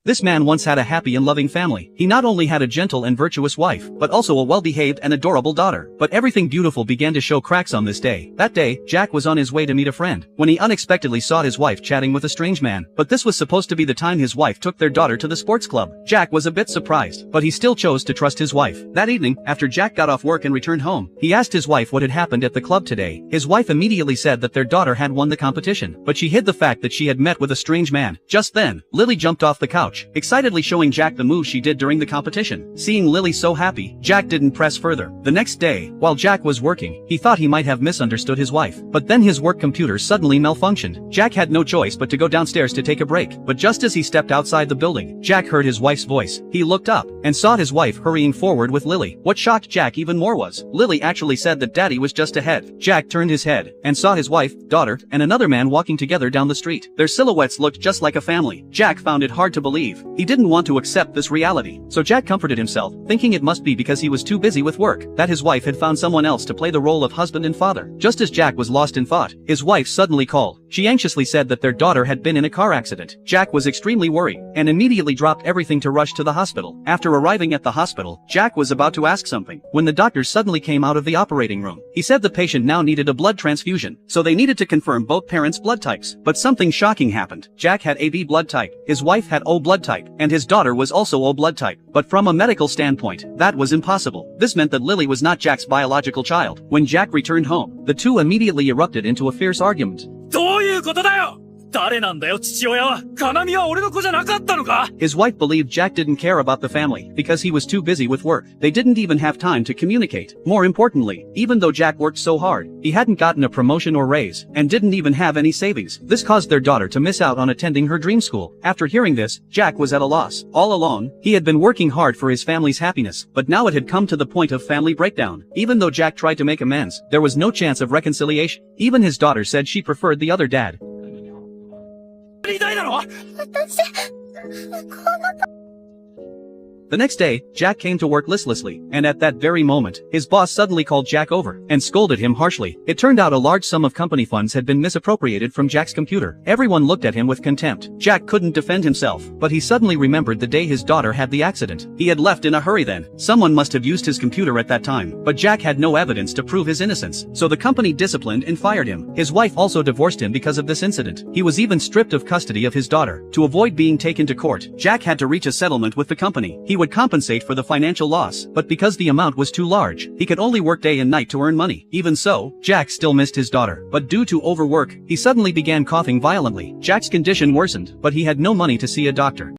This man once had a happy and loving family. He not only had a gentle and virtuous wife, but also a well-behaved and adorable daughter. But everything beautiful began to show cracks on this day. That day, Jack was on his way to meet a friend, when he unexpectedly saw his wife chatting with a strange man. But this was supposed to be the time his wife took their daughter to the sports club. Jack was a bit surprised, but he still chose to trust his wife. That evening, after Jack got off work and returned home, he asked his wife what had happened at the club today. His wife immediately said that their daughter had won the competition, but she hid the fact that she had met with a strange man. Just then, Lily jumped off the couch, excitedly showing Jack the moves she did during the competition. Seeing Lily so happy, Jack didn't press further. The next day, while Jack was working, he thought he might have misunderstood his wife. But then his work computer suddenly malfunctioned. Jack had no choice but to go downstairs to take a break. But just as he stepped outside the building, Jack heard his wife's voice. He looked up, and saw his wife hurrying forward with Lily. What shocked Jack even more was, Lily actually said that Daddy was just ahead. Jack turned his head, and saw his wife, daughter, and another man walking together down the street. Their silhouettes looked just like a family. Jack found it hard to believe. He didn't want to accept this reality. So Jack comforted himself, thinking it must be because he was too busy with work, that his wife had found someone else to play the role of husband and father. Just as Jack was lost in thought, his wife suddenly called. She anxiously said that their daughter had been in a car accident. Jack was extremely worried, and immediately dropped everything to rush to the hospital. After arriving at the hospital, Jack was about to ask something, when the doctor suddenly came out of the operating room. He said the patient now needed a blood transfusion, so they needed to confirm both parents' blood types. But something shocking happened. Jack had AB blood type, his wife had O blood type, and his daughter was also O blood type. But from a medical standpoint, that was impossible. This meant that Lily was not Jack's biological child. When Jack returned home, the two immediately erupted into a fierce argument. どういうことだよ!誰なんだよ父親はカナミは俺の子じゃなかったのか His wife believed Jack didn't care about the family, because he was too busy with work. They didn't even have time to communicate. More importantly, even though Jack worked so hard, he hadn't gotten a promotion or raise, and didn't even have any savings. This caused their daughter to miss out on attending her dream school. After hearing this, Jack was at a loss. All along, he had been working hard for his family's happiness, but now it had come to the point of family breakdown. Even though Jack tried to make amends, there was no chance of reconciliation. Even his daughter said she preferred the other dad. 痛いだろ The next day, Jack came to work listlessly, and at that very moment, his boss suddenly called Jack over, and scolded him harshly. It turned out a large sum of company funds had been misappropriated from Jack's computer. Everyone looked at him with contempt. Jack couldn't defend himself, but he suddenly remembered the day his daughter had the accident. He had left in a hurry then. Someone must have used his computer at that time, but Jack had no evidence to prove his innocence, so the company disciplined and fired him. His wife also divorced him because of this incident. He was even stripped of custody of his daughter. To avoid being taken to court, Jack had to reach a settlement with the company. He would compensate for the financial loss, but because the amount was too large, he could only work day and night to earn money. Even so, Jack still missed his daughter, but due to overwork, he suddenly began coughing violently. Jack's condition worsened, but he had no money to see a doctor.